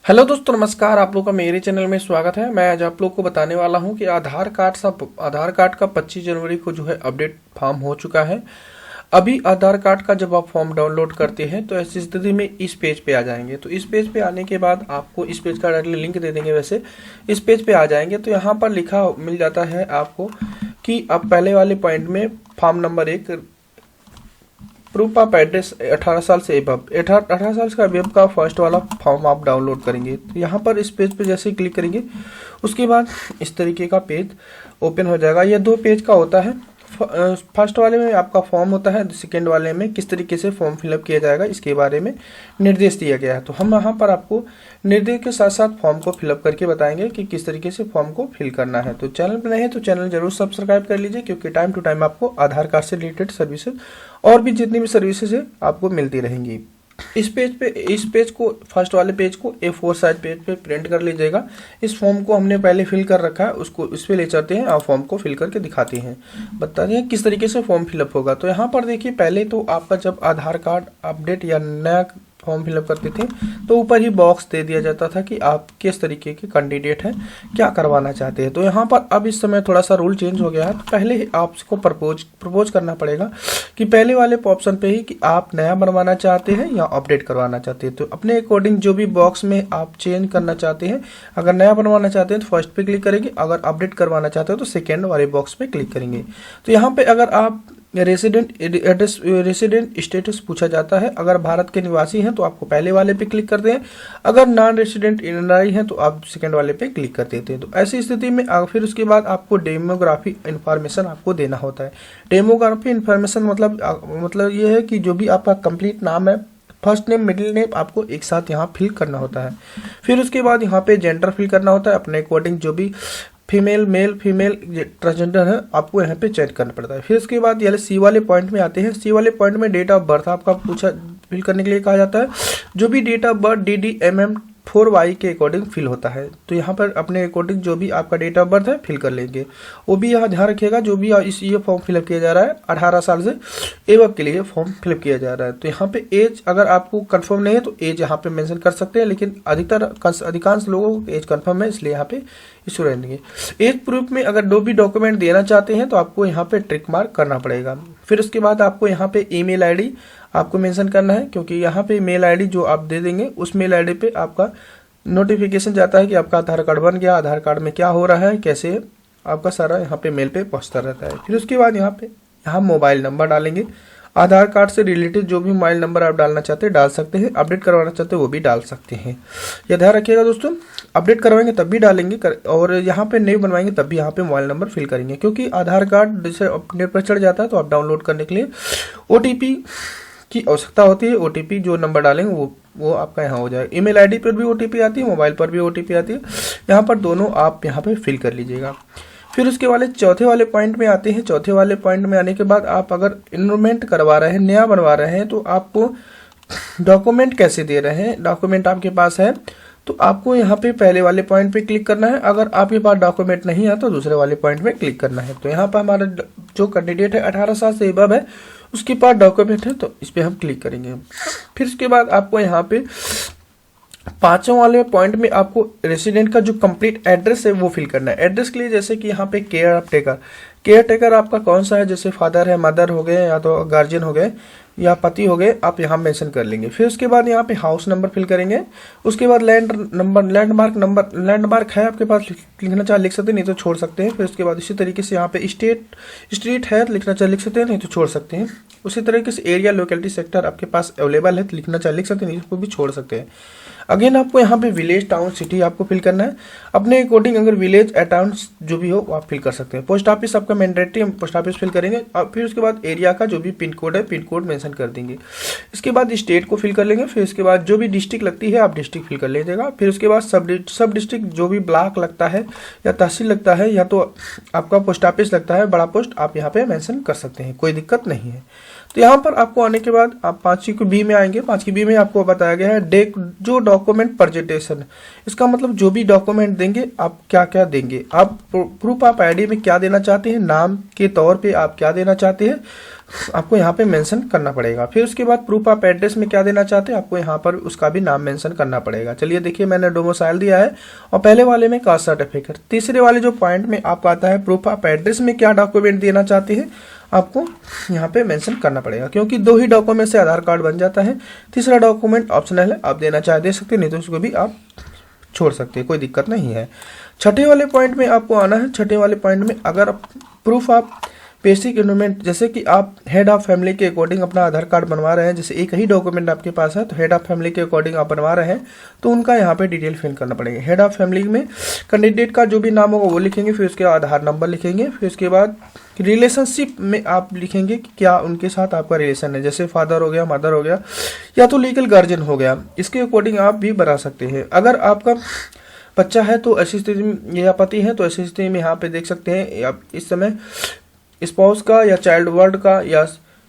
Hello दोस्तों, नमस्कार। आप लोग का मेरे चैनल में स्वागत है। मैं आज आप लोग को बताने वाला हूं कि आधार कार्ड का 25 जनवरी को जो है अपडेट फॉर्म हो चुका है। अभी आधार कार्ड का जब आप फॉर्म डाउनलोड करते हैं तो ऐसी स्थिति में इस पेज पे आ जाएंगे। तो इस पेज पे आने के बाद आपको इस पेज का डायरेक्टली लिंक दे देंगे। वैसे इस पेज पे आ जाएंगे तो यहाँ पर लिखा मिल जाता है आपको कि आप पहले वाले पॉइंट में form number 1 proof of address 18 साल से एबव 18 साल का वेब का फर्स्ट वाला फॉर्म आप डाउनलोड करेंगे। तो यहाँ पर इस पेज पे जैसे ही क्लिक करेंगे उसके बाद इस तरीके का पेज ओपन हो जाएगा। यह 2 पेज का होता है। फर्स्ट वाले में आपका फॉर्म होता है, सेकेंड वाले में किस तरीके से फॉर्म फिलअप किया जाएगा इसके बारे में निर्देश दिया गया है। तो हम यहाँ पर आपको निर्देश के साथ साथ फॉर्म को फिलअप करके बताएंगे कि किस तरीके से फॉर्म को फिल करना है। तो चैनल पर नए हैं तो चैनल जरूर सब्सक्राइब कर लीजिए, क्योंकि टाइम टू टाइम आपको आधार कार्ड से रिलेटेड सर्विसेज और भी जितनी भी सर्विसेज है आपको मिलती रहेंगी। इस पेज को फर्स्ट वाले पेज को A4 साइज पेज पे प्रिंट कर लीजिएगा। इस फॉर्म को हमने पहले फिल कर रखा है, उसको इस पे ले चलते हैं और फॉर्म को फिल करके दिखाते हैं, बताते हैं किस तरीके से फॉर्म फिलअप होगा। तो यहाँ पर देखिए, पहले तो आपका जब आधार कार्ड अपडेट या नया फॉर्म फिलअप करते थे तो ऊपर ही बॉक्स दे दिया जाता था कि आप किस तरीके के कैंडिडेट हैं, क्या करवाना चाहते हैं। तो यहाँ पर अब इस समय थोड़ा सा रूल चेंज हो गया है। तो पहले ही आपको प्रपोज करना पड़ेगा कि पहले वाले ऑप्शन पे ही कि आप नया बनवाना चाहते हैं या अपडेट करवाना चाहते हैं। तो अपने अकॉर्डिंग जो भी बॉक्स में आप चेंज करना चाहते हैं, अगर नया बनवाना चाहते हैं तो फर्स्ट पे क्लिक करेंगे, अगर अपडेट करवाना चाहते हो तो सेकेंड वाले बॉक्स पे क्लिक करेंगे। तो यहाँ पे अगर आप रेसिडेंट स्टेटस पूछा जाता है, अगर भारत के निवासी हैं तो आपको पहले वाले पे क्लिक करते हैं, अगर नॉन रेसिडेंट एनआरआई हैं तो आप सेकंड वाले पे क्लिक कर देते हैं। तो ऐसी स्थिति में फिर उसके बाद आपको डेमोग्राफी इन्फॉर्मेशन आपको देना होता है। डेमोग्राफी इन्फॉर्मेशन मतलब ये है कि जो भी आपका कंप्लीट नाम है, फर्स्ट नेम मिडिल नेम आपको एक साथ यहाँ फिल करना होता है। फिर उसके बाद यहाँ पे जेंडर फिल करना होता है, अपने अकॉर्डिंग जो भी फीमेल मेल फीमेल ट्रांसजेंडर है आपको यहाँ पे चेक करना पड़ता है। फिर उसके बाद ये सी वाले पॉइंट में आते हैं। सी वाले पॉइंट में डेट ऑफ बर्थ आपका पूछा फिल करने के लिए कहा जाता है। जो भी date of birth DDMM 4Y के अकॉर्डिंग फिल होता है। तो यहाँ पर अपने अकॉर्डिंग जो भी आपका डेट ऑफ बर्थ है फिल कर लेंगे। वो भी यहाँ ध्यान रखिएगा, जो भी ये फॉर्म फिलअप किया जा रहा है 18 साल से एबव के लिए फॉर्म फिलअप किया जा रहा है। तो यहाँ पे एज अगर आपको कंफर्म नहीं है तो एज यहाँ पे मेंशन कर सकते हैं, लेकिन अधिकांश लोगों को एज कंफर्म है, इसलिए यहाँ पे इशू रहेंगे। एज प्रूफ में अगर जो भी डॉक्यूमेंट देना चाहते हैं तो आपको यहाँ पे ट्रिक मार्क करना पड़ेगा। फिर उसके बाद आपको यहाँ पे ईमेल आईडी आपको मेंशन करना है, क्योंकि यहाँ पे मेल आईडी जो आप दे देंगे उस मेल आईडी पे आपका नोटिफिकेशन जाता है कि आपका आधार कार्ड बन गया, आधार कार्ड में क्या हो रहा है, कैसे आपका सारा यहाँ पे मेल पे पहुँचता रहता है। फिर उसके बाद यहाँ मोबाइल नंबर डालेंगे। आधार कार्ड से रिलेटेड जो भी मोबाइल नंबर आप डालना चाहते हैं डाल सकते हैं, अपडेट करवाना चाहते हैं वो भी डाल सकते हैं। यह ध्यान रखिएगा दोस्तों, अपडेट करवाएंगे तब भी डालेंगे और यहाँ पे नहीं बनवाएंगे तब भी यहाँ पे मोबाइल नंबर फिल करेंगे, क्योंकि आधार कार्ड जैसे अपडेट पर चढ़ जाता है तो आप डाउनलोड करने के लिए OTP की आवश्यकता होती है। OTP जो नंबर डालेंगे वो आपका यहाँ हो जाएगा। ईमेल आईडी पर भी OTP आती है, मोबाइल पर भी OTP आती है। यहाँ पर दोनों आप यहाँ पे फिल कर लीजिएगा। फिर उसके वाले चौथे वाले पॉइंट में आते हैं। चौथे वाले पॉइंट में आने के बाद आप अगर इनरोलमेंट करवा रहे हैं, नया बनवा रहे हैं, तो आपको डॉक्यूमेंट कैसे दे रहे हैं, डॉक्यूमेंट आपके पास है तो आपको यहाँ पे पहले वाले पॉइंट पे क्लिक करना है। अगर आपके पास डॉक्यूमेंट नहीं है तो दूसरे वाले पॉइंट पे क्लिक करना है। तो यहाँ पर हमारा जो कैंडिडेट है 18 साल से एबव है, उसके पास डॉक्यूमेंट है तो इस पे हम क्लिक करेंगे। फिर उसके बाद आपको यहाँ पे 5वें वाले पॉइंट में आपको रेसिडेंट का जो कंप्लीट एड्रेस है वो फिल करना है। एड्रेस के लिए जैसे कि यहाँ पे केयर टेकर आपका कौन सा है, जैसे फादर है, मदर हो गए या तो गार्जियन हो गए या पति हो गए, आप यहाँ मेंशन कर लेंगे। फिर उसके बाद यहाँ पे हाउस नंबर फिल करेंगे। उसके बाद लैंडमार्क है आपके पास, लिखना चाहे लिख सकते हैं, नहीं तो छोड़ सकते हैं। फिर उसके बाद इसी तरीके से यहाँ पे स्ट्रीट है, लिखना चाहे लिख सकते हैं, नहीं तो छोड़ सकते हैं। उसी तरीके से एरिया लोकेलिटी सेक्टर आपके पास अवेलेबल है तो लिखना चाहे लिख सकते हैं, नहीं तो भी छोड़ सकते हैं। अगेन आपको यहाँ पे विलेज टाउन सिटी आपको फिल करना है अपने अकॉर्डिंग। अगर विलेज या टाउन जो भी हो आप फिल कर सकते हैं। पोस्ट ऑफिस आपका मैंडेटरी, पोस्ट ऑफिस फिल करेंगे। और फिर उसके बाद एरिया का जो भी पिन कोड है, पिन कोड मेंशन कर देंगे। इसके बाद स्टेट को फिल कर लेंगे। फिर उसके बाद जो भी डिस्ट्रिक्ट लगती है आप डिस्ट्रिक्ट फिल कर लीजिएगा। फिर उसके बाद सब डिस्ट्रिक्ट जो भी ब्लॉक लगता है या तहसील लगता है या तो आपका पोस्ट ऑफिस लगता है, बड़ा पोस्ट, आप यहाँ पे मेंशन कर सकते हैं, कोई दिक्कत नहीं है। तो यहाँ पर आपको आने के बाद आप 5 की बी में आएंगे। 5 की बी में आपको बताया गया है जो डॉक्यूमेंट प्रेजेंटेशन। इसका मतलब जो भी डॉक्यूमेंट देंगे आप क्या क्या देंगे, आप प्रूफ ऑफ आईडी में क्या देना चाहते हैं, नाम के तौर पे आप क्या देना चाहते हैं, आपको यहाँ पे मेंशन करना पड़ेगा। फिर उसके बाद प्रूफ ऑफ एड्रेस में क्या देना चाहते हैं, आपको यहाँ पर उसका भी नाम मेंशन करना पड़ेगा। चलिए देखिए, मैंने डोमिसाइल दिया है और पहले वाले में कास्ट सर्टिफिकेट। तीसरे वाले जो पॉइंट में आपको आता है प्रूफ ऑफ एड्रेस में क्या डॉक्यूमेंट देना चाहते हैं, आपको यहाँ पे मेंशन करना पड़ेगा, क्योंकि 2 ही डॉक्यूमेंट से आधार कार्ड बन जाता है। तीसरा डॉक्यूमेंट ऑप्शनल है, आप देना चाहे दे सकते हैं, नहीं तो उसको भी आप छोड़ सकते हैं, कोई दिक्कत नहीं है। छठे वाले पॉइंट में आपको आना है। छठे वाले पॉइंट में अगर प्रूफ ऑफ बेसिक इन्वॉल्वमेंट, जैसे कि आप हेड ऑफ फैमिली के अकॉर्डिंग अपना आधार कार्ड बनवा रहे हैं, जैसे एक ही डॉक्यूमेंट आपके पास है तो हेड ऑफ फैमिली के अकॉर्डिंग आप बनवा रहे हैं तो उनका यहाँ पे डिटेल फिल करना पड़ेगा। हेड ऑफ फैमिली में कैंडिडेट का जो भी नाम होगा वो लिखेंगे, फिर उसके आधार नंबर लिखेंगे, फिर उसके बाद रिलेशनशिप में आप लिखेंगे कि क्या उनके साथ आपका रिलेशन है, जैसे फादर हो गया, मदर हो गया, या तो लीगल गार्जियन हो गया, इसके अकॉर्डिंग आप भी बना सकते हैं। अगर आपका बच्चा है तो ऐसी स्थिति में, या पति है तो ऐसी स्थिति में यहाँ पे देख सकते हैं आप इस समय स्पाउस का या चाइल्ड वर्ड का या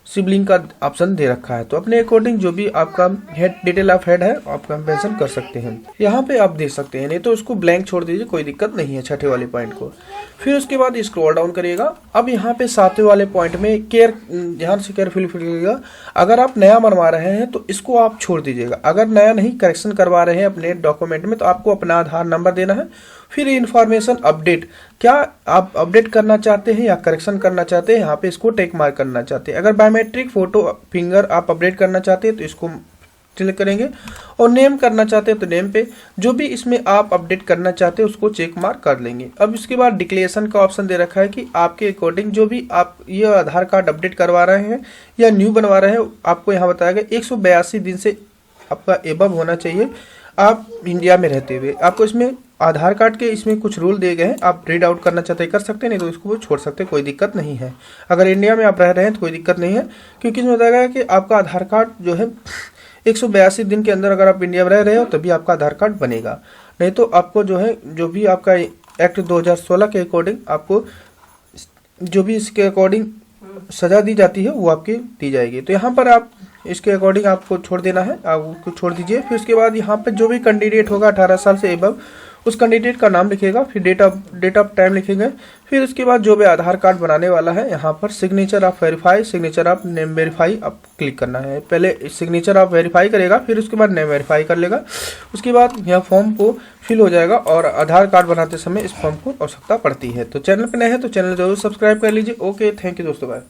सिबलिंग का ऑप्शन दे रखा है, तो अपने अकॉर्डिंग जो भी आपका हेड डिटेल ऑफ हेड है आप मेंशन कर सकते हैं, यहाँ पे आप दे सकते हैं, नहीं तो उसको ब्लैंक छोड़ दीजिए, कोई दिक्कत नहीं है छठे वाले पॉइंट को। फिर उसके बाद स्क्रॉल डाउन करिएगा। अब यहाँ पे सातवें वाले पॉइंट में ध्यान से केयरफुल करिएगा। अगर आप नया बनवा रहे हैं तो इसको आप छोड़ दीजिएगा। अगर नया नहीं करेक्शन करवा रहे हैं अपने डॉक्यूमेंट में तो आपको अपना आधार नंबर देना है। फिर इन्फॉर्मेशन अपडेट, क्या आप अपडेट करना चाहते हैं या करेक्शन करना चाहते हैं, यहाँ पे इसको टेक मार्क करना चाहते हैं। अगर बायोमेट्रिक फोटो फिंगर आप अपडेट करना चाहते हैं तो इसको क्लिक करेंगे, और नेम करना चाहते हैं तो नेम पे जो भी इसमें आप अपडेट करना चाहते हैं उसको चेक मार्क कर लेंगे। अब इसके बाद डिक्लेरेशन का ऑप्शन दे रखा है कि आपके अकॉर्डिंग जो भी आप ये आधार कार्ड अपडेट करवा रहे हैं या न्यू बनवा रहे हैं, आपको यहाँ बताया गया 182 दिन से आपका एबव होना चाहिए आप इंडिया में रहते हुए। आपको इसमें आधार कार्ड के इसमें कुछ रूल दिए गए हैं, आप रीड आउट करना चाहते हैं कर सकते हैं, नहीं तो इसको छोड़ सकते हैं, कोई दिक्कत नहीं है। अगर इंडिया में आप रह रहे हैं तो कोई दिक्कत नहीं है, क्योंकि इसमें बताया गया कि आपका आधार कार्ड जो है 182 दिन के अंदर अगर आप इंडिया में रह रहे हो तभी आपका आधार कार्ड बनेगा, नहीं तो आपको जो है जो भी आपका एक्ट 2016 के अकॉर्डिंग आपको जो भी इसके अकॉर्डिंग सजा दी जाती है वो आपकी दी जाएगी। तो यहाँ पर आप इसके अकॉर्डिंग आपको छोड़ देना है, आप उसको छोड़ दीजिए। फिर उसके बाद यहाँ पे जो भी कैंडिडेट होगा 18 साल से एबव उस कैंडिडेट का नाम लिखेगा, फिर डेट ऑफ टाइम लिखेंगे। फिर उसके बाद जो भी आधार कार्ड बनाने वाला है यहाँ पर signature of verify, signature of name verify आप क्लिक करना है। पहले सिग्नेचर ऑफ वेरीफाई करेगा, फिर उसके बाद नेम वेरीफाई कर लेगा। उसके बाद यह फॉर्म को फिल हो जाएगा, और आधार कार्ड बनाते समय इस फॉर्म को आवश्यकता पड़ती है। तो चैनल पर नए हैं तो चैनल जरूर सब्सक्राइब कर लीजिए। ओके, थैंक यू दोस्तों, बाय।